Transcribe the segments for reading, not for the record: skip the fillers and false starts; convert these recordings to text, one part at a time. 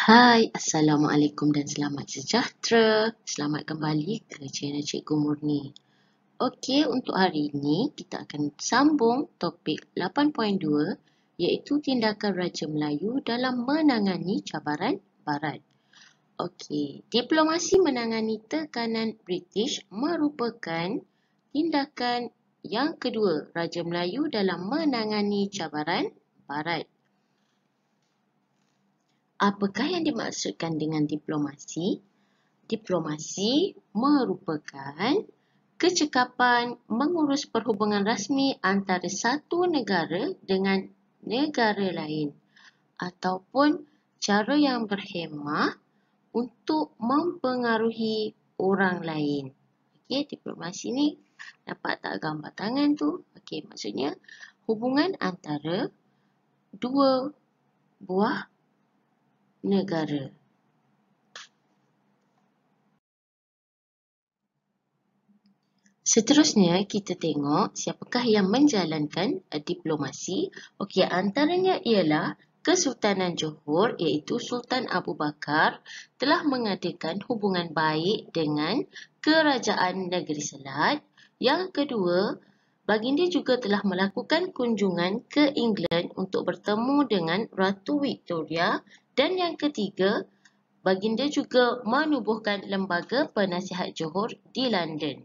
Hai, Assalamualaikum dan selamat sejahtera. Selamat kembali ke channel Cikgu Murni. Okey, untuk hari ini kita akan sambung topik 8.2 iaitu tindakan Raja Melayu dalam menangani cabaran Barat. Okey, diplomasi menangani tekanan British merupakan tindakan yang kedua Raja Melayu dalam menangani cabaran Barat. Apakah yang dimaksudkan dengan diplomasi? Diplomasi merupakan kecekapan mengurus perhubungan rasmi antara satu negara dengan negara lain ataupun cara yang berhemah untuk mempengaruhi orang lain. Okey, diplomasi ni dapat tak gambar tangan tu? Okey, maksudnya hubungan antara dua buah negara. Seterusnya, kita tengok siapakah yang menjalankan diplomasi. Okey, antaranya ialah Kesultanan Johor iaitu Sultan Abu Bakar telah mengadakan hubungan baik dengan Kerajaan Negeri Selat. Yang kedua, baginda juga telah melakukan kunjungan ke England untuk bertemu dengan Ratu Victoria. Dan yang ketiga, baginda juga menubuhkan Lembaga Penasihat Johor di London.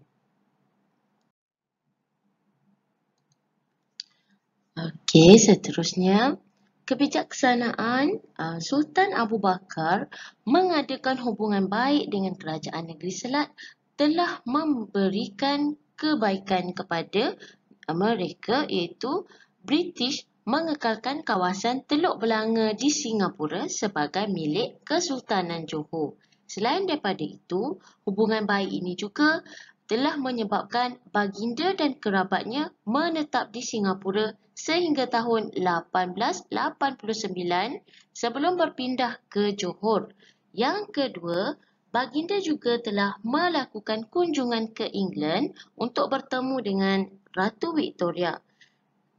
Okey, seterusnya, kebijaksanaan Sultan Abu Bakar mengadakan hubungan baik dengan Kerajaan Negeri Selat telah memberikan kebaikan kepada mereka iaitu British mengekalkan kawasan Teluk Belanga di Singapura sebagai milik Kesultanan Johor. Selain daripada itu, hubungan baik ini juga telah menyebabkan baginda dan kerabatnya menetap di Singapura sehingga tahun 1889 sebelum berpindah ke Johor. Yang kedua, baginda juga telah melakukan kunjungan ke England untuk bertemu dengan Ratu Victoria.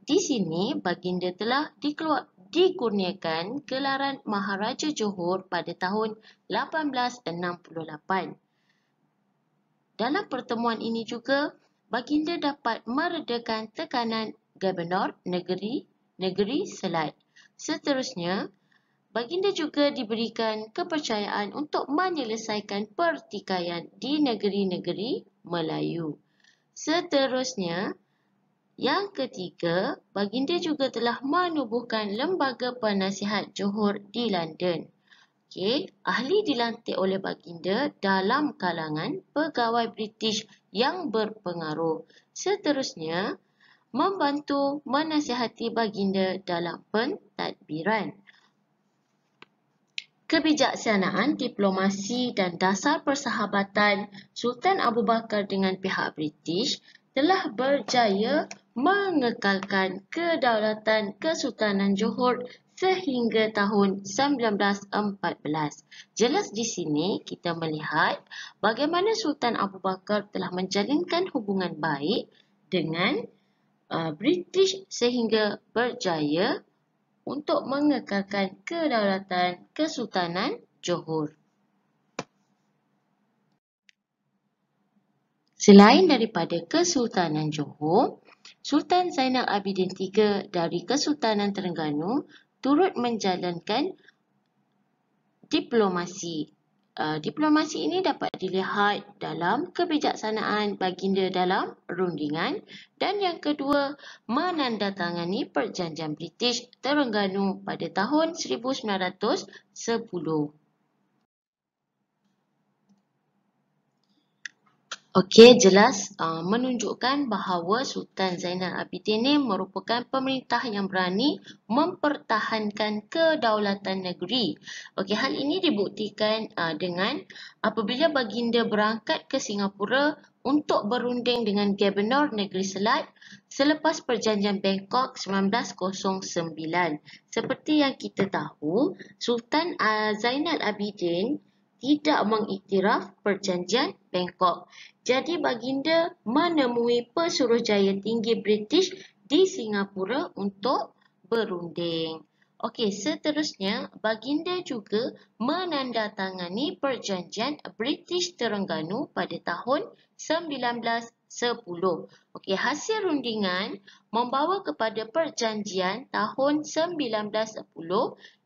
Di sini, baginda telah dikurniakan gelaran Maharaja Johor pada tahun 1868. Dalam pertemuan ini juga, baginda dapat meredakan tekanan Gubernur Negeri Selat. Seterusnya, baginda juga diberikan kepercayaan untuk menyelesaikan pertikaian di negeri-negeri Melayu. Seterusnya, yang ketiga, baginda juga telah menubuhkan Lembaga Penasihat Johor di London. Okey, ahli dilantik oleh baginda dalam kalangan pegawai British yang berpengaruh. Seterusnya, membantu menasihati baginda dalam pentadbiran. Kebijaksanaan diplomasi dan dasar persahabatan Sultan Abu Bakar dengan pihak British telah berjaya mengekalkan kedaulatan Kesultanan Johor sehingga tahun 1914. Jelas di sini kita melihat bagaimana Sultan Abu Bakar telah menjalinkan hubungan baik dengan British sehingga berjaya untuk mengekalkan kedaulatan Kesultanan Johor. Selain daripada Kesultanan Johor, Sultan Zainal Abidin III dari Kesultanan Terengganu turut menjalankan diplomasi. Diplomasi ini dapat dilihat dalam kebijaksanaan baginda dalam rundingan dan yang kedua menandatangani perjanjian British Terengganu pada tahun 1910. Okey, jelas menunjukkan bahawa Sultan Zainal Abidin ini merupakan pemerintah yang berani mempertahankan kedaulatan negeri. Okey, hal ini dibuktikan dengan apabila baginda berangkat ke Singapura untuk berunding dengan Gubernur Negeri Selat selepas perjanjian Bangkok 1909. Seperti yang kita tahu, Sultan Zainal Abidin tidak mengiktiraf perjanjian Bangkok. Jadi baginda menemui Pesuruhjaya Tinggi British di Singapura untuk berunding. Okey, seterusnya, baginda juga menandatangani perjanjian British Terengganu pada tahun 1910. Okey, hasil rundingan membawa kepada perjanjian tahun 1910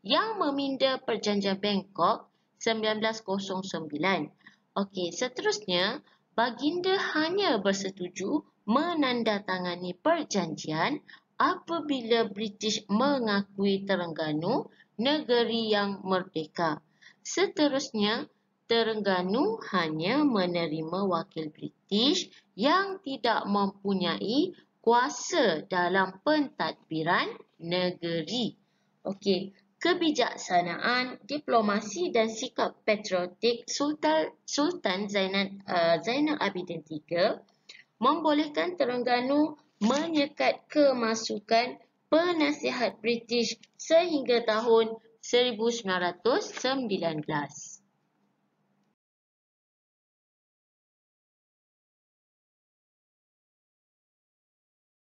yang meminda perjanjian Bangkok 1909. Okey, seterusnya, baginda hanya bersetuju menandatangani perjanjian apabila British mengakui Terengganu negeri yang merdeka. Seterusnya, Terengganu hanya menerima wakil British yang tidak mempunyai kuasa dalam pentadbiran negeri. Okey, kebijaksanaan, diplomasi dan sikap patriotik Sultan Zainal Abidin III membolehkan Terengganu menyekat kemasukan penasihat British sehingga tahun 1919.